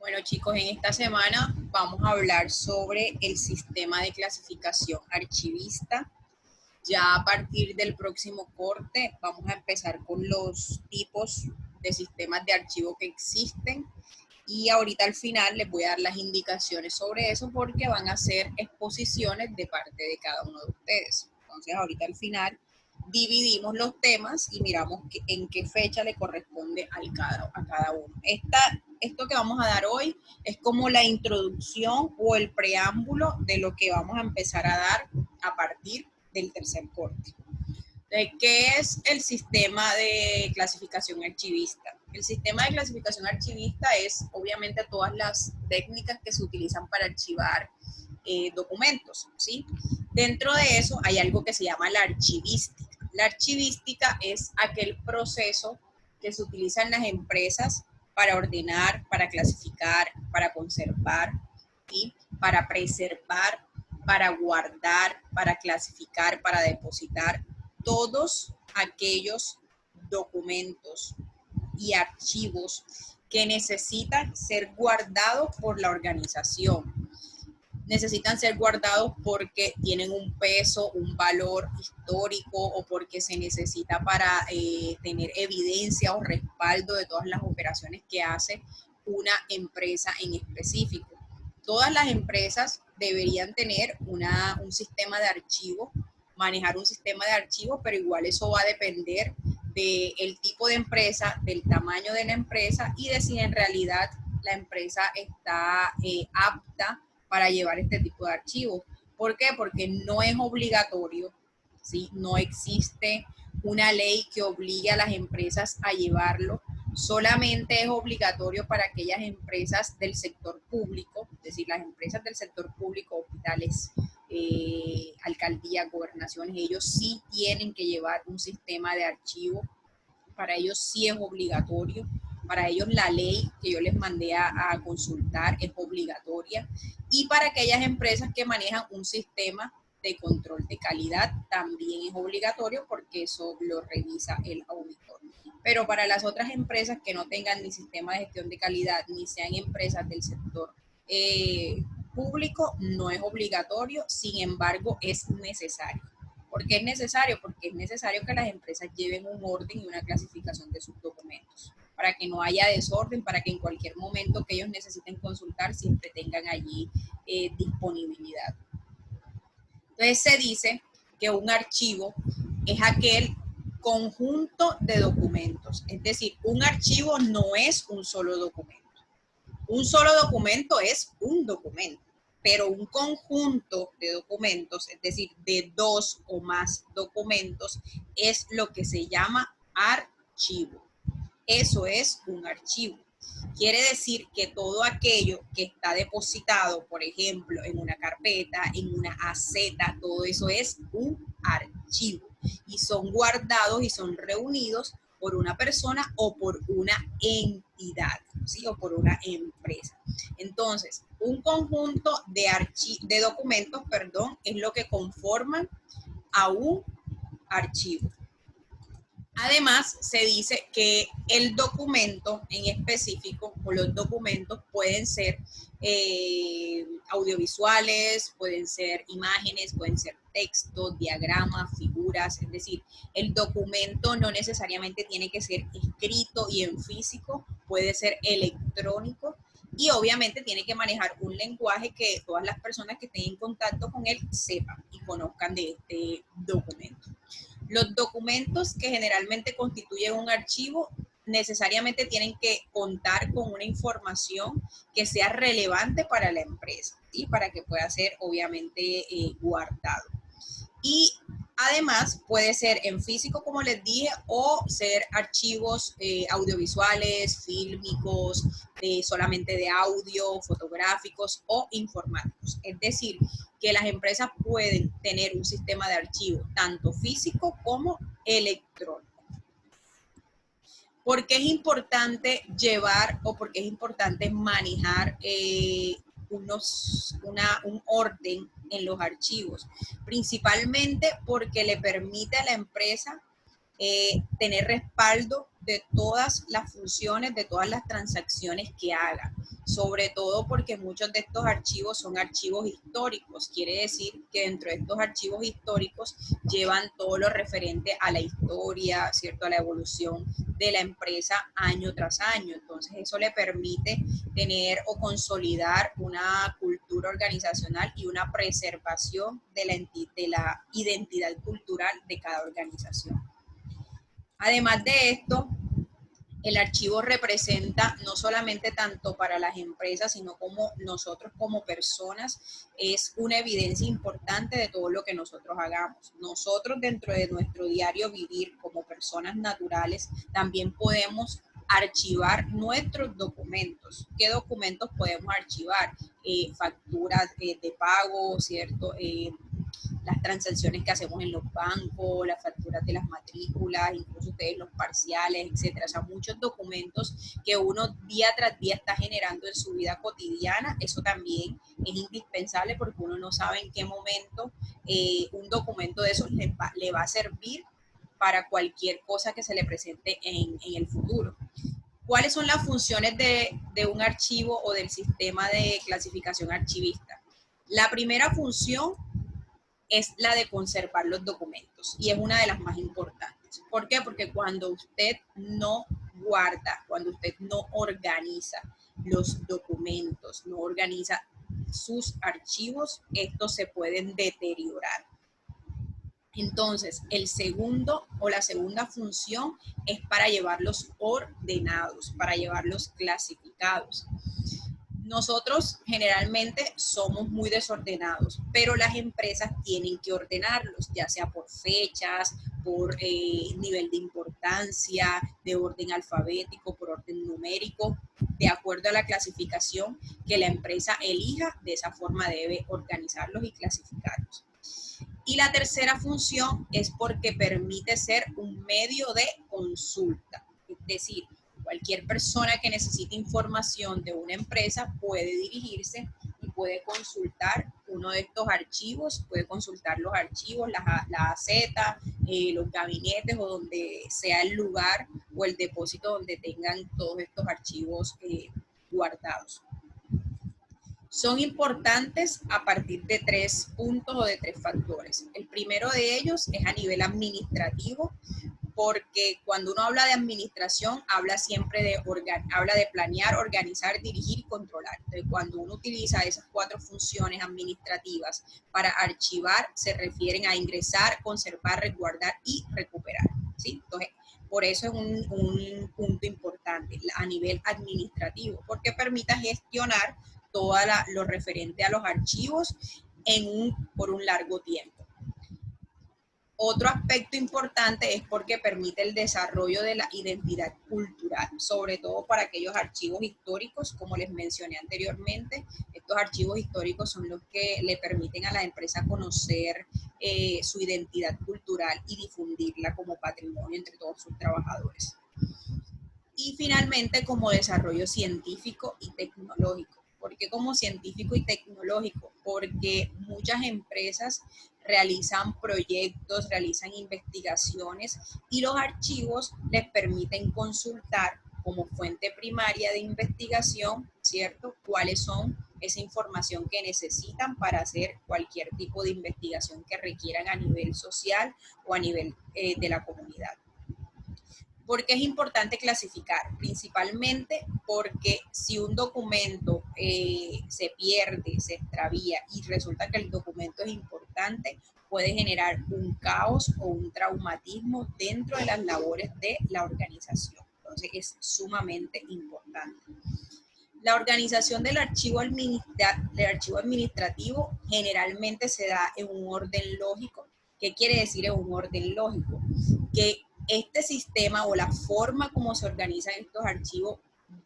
Bueno, chicos, en esta semana vamos a hablar sobre el sistema de clasificación archivista. Ya a partir del próximo corte vamos a empezar con los tipos de sistemas de archivo que existen y ahorita al final les voy a dar las indicaciones sobre eso porque van a ser exposiciones de parte de cada uno de ustedes. Entonces ahorita al final dividimos los temas y miramos en qué fecha le corresponde a cada uno. Esto que vamos a dar hoy es como la introducción o el preámbulo de lo que vamos a empezar a dar a partir del tercer corte. ¿Qué es el sistema de clasificación archivista? El sistema de clasificación archivista es obviamente todas las técnicas que se utilizan para archivar documentos, ¿sí? Dentro de eso hay algo que se llama la archivística. La archivística es aquel proceso que se utiliza en las empresas para ordenar, para clasificar, para conservar, ¿sí? Para preservar, para guardar, para clasificar, para depositar todos aquellos documentos y archivos que necesitan ser guardados por la organización. Necesitan ser guardados porque tienen un peso, un valor histórico o porque se necesita para tener evidencia o respaldo de todas las operaciones que hace una empresa en específico. Todas las empresas deberían tener un sistema de archivo, manejar un sistema de archivo, pero igual eso va a depender del tipo de empresa, del tamaño de la empresa y de si en realidad la empresa está apta para llevar este tipo de archivos. ¿Por qué? Porque no es obligatorio, ¿sí? No existe una ley que obligue a las empresas a llevarlo. Solamente es obligatorio para aquellas empresas del sector público, es decir, las empresas del sector público, hospitales, alcaldías, gobernaciones, ellos sí tienen que llevar un sistema de archivo. Para ellos sí es obligatorio. Para ellos la ley que yo les mandé a consultar es obligatoria. Y para aquellas empresas que manejan un sistema de control de calidad también es obligatorio porque eso lo revisa el auditor. Pero para las otras empresas que no tengan ni sistema de gestión de calidad ni sean empresas del sector público, no es obligatorio, sin embargo es necesario. ¿Por qué es necesario? Porque es necesario que las empresas lleven un orden y una clasificación de sus documentos, para que no haya desorden, para que en cualquier momento que ellos necesiten consultar siempre tengan allí disponibilidad. Entonces se dice que un archivo es aquel conjunto de documentos, es decir, un archivo no es un solo documento. Un solo documento es un documento, pero un conjunto de documentos, es decir, de dos o más documentos, es lo que se llama archivo. Eso es un archivo. Quiere decir que todo aquello que está depositado, por ejemplo, en una carpeta, en una aceta, todo eso es un archivo. Y son guardados y son reunidos por una persona o por una entidad, ¿sí? O por una empresa. Entonces, un conjunto de documentos, es lo que conforman a un archivo. Además, se dice que el documento en específico, o los documentos pueden ser audiovisuales, pueden ser imágenes, pueden ser textos, diagramas, figuras, es decir, el documento no necesariamente tiene que ser escrito y en físico, puede ser electrónico y obviamente tiene que manejar un lenguaje que todas las personas que estén en contacto con él sepan y conozcan de este documento. Los documentos que generalmente constituyen un archivo necesariamente tienen que contar con una información que sea relevante para la empresa, ¿sí? Para que pueda ser obviamente guardado. Y además puede ser en físico, como les dije, o ser archivos audiovisuales, fílmicos, solamente de audio, fotográficos o informáticos. Es decir, que las empresas pueden tener un sistema de archivo tanto físico como electrónico. ¿Por qué es importante llevar o por qué es importante manejar un orden en los archivos? Principalmente porque le permite a la empresa tener respaldo de todas las funciones, de todas las transacciones que haga, sobre todo porque muchos de estos archivos son archivos históricos, quiere decir que dentro de estos archivos históricos llevan todo lo referente a la historia, ¿cierto? A la evolución de la empresa año tras año. Entonces eso le permite tener o consolidar una cultura organizacional y una preservación de la identidad cultural de cada organización. Además de esto, el archivo representa no solamente tanto para las empresas, sino como nosotros como personas, es una evidencia importante de todo lo que nosotros hagamos. Nosotros dentro de nuestro diario vivir como personas naturales, también podemos archivar nuestros documentos. ¿Qué documentos podemos archivar? Facturas de pago, ¿cierto? Las transacciones que hacemos en los bancos, las facturas de las matrículas, incluso ustedes los parciales, etcétera. O sea, muchos documentos que uno día tras día está generando en su vida cotidiana. Eso también es indispensable porque uno no sabe en qué momento un documento de esos le va a servir para cualquier cosa que se le presente en el futuro. ¿Cuáles son las funciones de un archivo o del sistema de clasificación archivista? La primera función es la de conservar los documentos y es una de las más importantes. ¿Por qué? Porque cuando usted no guarda, cuando usted no organiza los documentos, no organiza sus archivos, estos se pueden deteriorar. Entonces, el segundo o la segunda función es para llevarlos ordenados, para llevarlos clasificados. Nosotros generalmente somos muy desordenados, pero las empresas tienen que ordenarlos, ya sea por fechas, por nivel de importancia, de orden alfabético, por orden numérico, de acuerdo a la clasificación que la empresa elija, de esa forma debe organizarlos y clasificarlos. Y la tercera función es porque permite ser un medio de consulta, es decir, cualquier persona que necesite información de una empresa puede dirigirse y puede consultar uno de estos archivos, puede consultar los archivos, la AZ, los gabinetes o donde sea el lugar o el depósito donde tengan todos estos archivos guardados. Son importantes a partir de 3 puntos o de 3 factores. El primero de ellos es a nivel administrativo, porque cuando uno habla de administración, habla siempre habla de planear, organizar, dirigir y controlar. Entonces, cuando uno utiliza esas 4 funciones administrativas para archivar, se refieren a ingresar, conservar, resguardar y recuperar, ¿sí? Entonces, por eso es un punto importante a nivel administrativo, porque permite gestionar todo lo referente a los archivos por un largo tiempo. Otro aspecto importante es porque permite el desarrollo de la identidad cultural, sobre todo para aquellos archivos históricos, como les mencioné anteriormente. Estos archivos históricos son los que le permiten a la empresa conocer su identidad cultural y difundirla como patrimonio entre todos sus trabajadores. Y finalmente, como desarrollo científico y tecnológico. ¿Por qué como científico y tecnológico? Porque muchas empresas realizan proyectos, realizan investigaciones y los archivos les permiten consultar como fuente primaria de investigación, ¿cierto? ¿Cuáles son esa información que necesitan para hacer cualquier tipo de investigación que requieran a nivel social o a nivel de la comunidad? ¿Por qué es importante clasificar? Principalmente porque si un documento se pierde, se extravía y resulta que el documento es importante, puede generar un caos o un traumatismo dentro de las labores de la organización. Entonces es sumamente importante. La organización del archivo administrativo generalmente se da en un orden lógico. ¿Qué quiere decir en un orden lógico? Que este sistema o la forma como se organizan estos archivos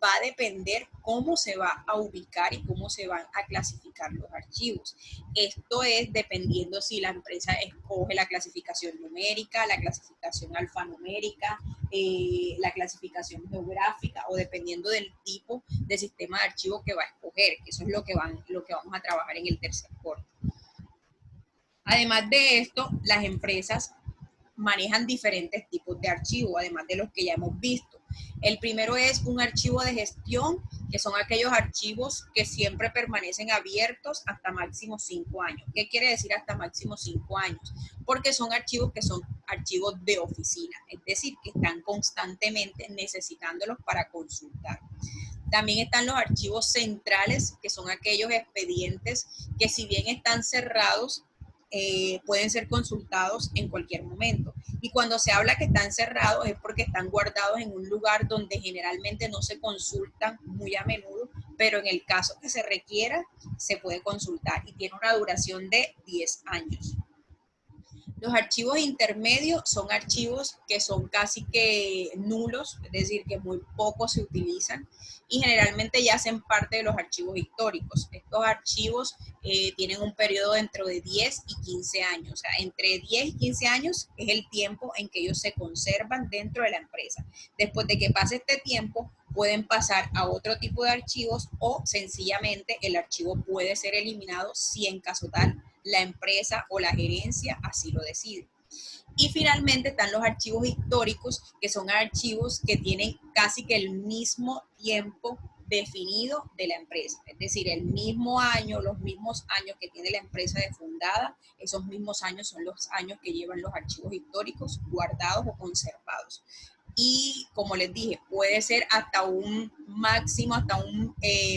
va a depender cómo se va a ubicar y cómo se van a clasificar los archivos. Esto es dependiendo si la empresa escoge la clasificación numérica, la clasificación alfanumérica, la clasificación geográfica o dependiendo del tipo de sistema de archivo que va a escoger, que eso es lo que vamos a trabajar en el tercer corte. Además de esto, las empresas manejan diferentes tipos de archivos, además de los que ya hemos visto. El primero es un archivo de gestión, que son aquellos archivos que siempre permanecen abiertos hasta máximo 5 años. ¿Qué quiere decir hasta máximo 5 años? Porque son archivos que son archivos de oficina, es decir, que están constantemente necesitándolos para consultar. También están los archivos centrales, que son aquellos expedientes que si bien están cerrados, pueden ser consultados en cualquier momento. Y cuando se habla que están cerrados es porque están guardados en un lugar donde generalmente no se consultan muy a menudo, pero en el caso que se requiera, se puede consultar y tiene una duración de 10 años. Los archivos intermedios son archivos que son casi que nulos, es decir, que muy poco se utilizan y generalmente ya hacen parte de los archivos históricos. Estos archivos tienen un periodo dentro de 10 y 15 años, o sea, entre 10 y 15 años es el tiempo en que ellos se conservan dentro de la empresa. Después de que pase este tiempo, pueden pasar a otro tipo de archivos o sencillamente el archivo puede ser eliminado si en caso tal la empresa o la gerencia así lo decide. Y finalmente están los archivos históricos, que son archivos que tienen casi que el mismo tiempo definido de la empresa, es decir, el mismo año, los mismos años que tiene la empresa de fundada, esos mismos años son los años que llevan los archivos históricos guardados o conservados. Y como les dije, puede ser hasta un máximo, hasta un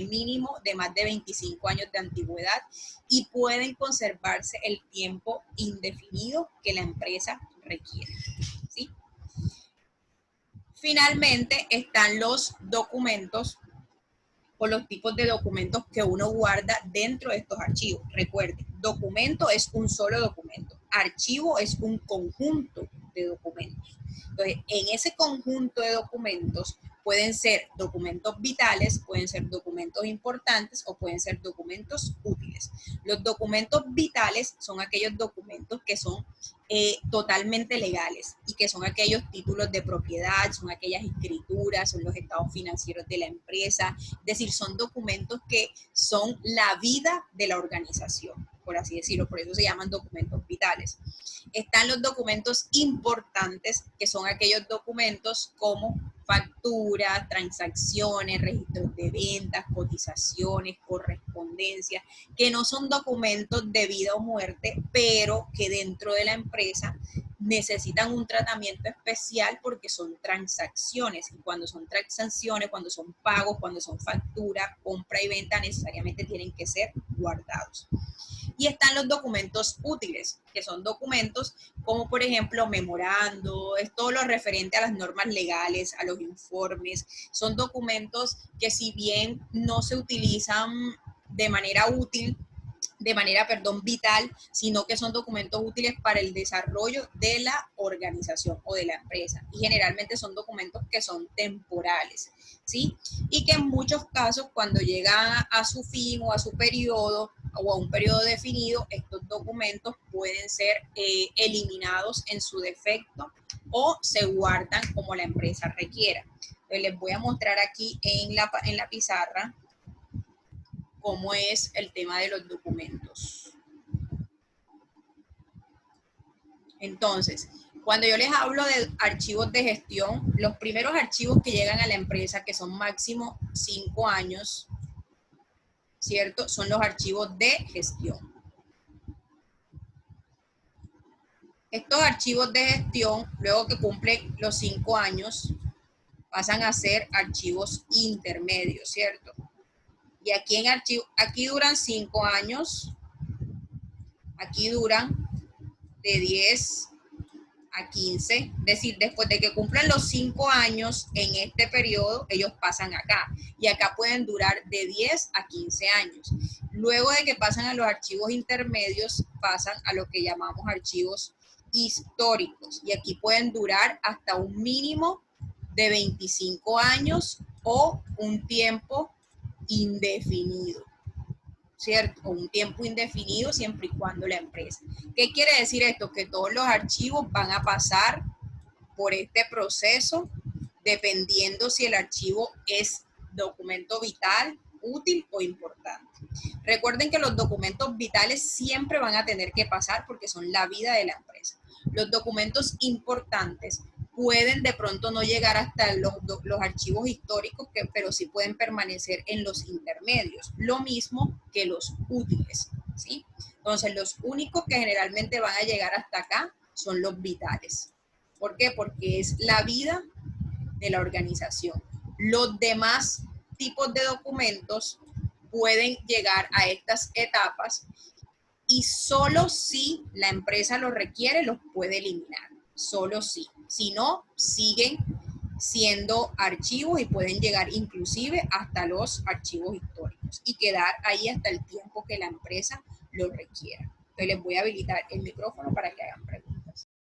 mínimo de más de 25 años de antigüedad y pueden conservarse el tiempo indefinido que la empresa requiere, ¿sí? Finalmente están los documentos o los tipos de documentos que uno guarda dentro de estos archivos. Recuerden, documento es un solo documento, archivo es un conjunto de documentos. Entonces, en ese conjunto de documentos pueden ser documentos vitales, pueden ser documentos importantes o pueden ser documentos útiles. Los documentos vitales son aquellos documentos que son totalmente legales y que son aquellos títulos de propiedad, son aquellas escrituras, son los estados financieros de la empresa, es decir, son documentos que son la vida de la organización, por así decirlo, por eso se llaman documentos vitales. Están los documentos importantes, que son aquellos documentos como facturas, transacciones, registros de ventas, cotizaciones, correspondencia, que no son documentos de vida o muerte, pero que dentro de la empresa necesitan un tratamiento especial porque son transacciones. Y cuando son transacciones, cuando son pagos, cuando son facturas, compra y venta, necesariamente tienen que ser guardados. Y están los documentos útiles, que son documentos como por ejemplo memorando, es todo lo referente a las normas legales, a los informes. Son documentos que si bien no se utilizan de manera útil, vital, sino que son documentos útiles para el desarrollo de la organización o de la empresa. Y generalmente son documentos que son temporales, ¿sí? Y que en muchos casos, cuando llegan a su fin o a su periodo o a un periodo definido, estos documentos pueden ser eliminados en su defecto o se guardan como la empresa requiera. Entonces, les voy a mostrar aquí en la pizarra cómo es el tema de los documentos. Entonces, cuando yo les hablo de archivos de gestión, los primeros archivos que llegan a la empresa, que son máximo 5 años, ¿cierto? Son los archivos de gestión. Estos archivos de gestión, luego que cumplen los 5 años, pasan a ser archivos intermedios, ¿cierto? Y aquí duran 5 años, aquí duran de 10 a 15, es decir, después de que cumplan los 5 años en este periodo, ellos pasan acá. Y acá pueden durar de 10 a 15 años. Luego de que pasan a los archivos intermedios, pasan a lo que llamamos archivos históricos. Y aquí pueden durar hasta un mínimo de 25 años o un tiempo indefinido, ¿cierto? O un tiempo indefinido siempre y cuando la empresa. ¿Qué quiere decir esto? Que todos los archivos van a pasar por este proceso dependiendo si el archivo es documento vital, útil o importante. Recuerden que los documentos vitales siempre van a tener que pasar porque son la vida de la empresa. Los documentos importantes pueden de pronto no llegar hasta los archivos históricos, pero sí pueden permanecer en los intermedios. Lo mismo que los útiles, ¿sí? Entonces, los únicos que generalmente van a llegar hasta acá son los vitales. ¿Por qué? Porque es la vida de la organización. Los demás tipos de documentos pueden llegar a estas etapas y solo si la empresa lo requiere, los puede eliminar. Solo si. Si no, siguen siendo archivos y pueden llegar inclusive hasta los archivos históricos y quedar ahí hasta el tiempo que la empresa lo requiera. Entonces les voy a habilitar el micrófono para que hagan preguntas.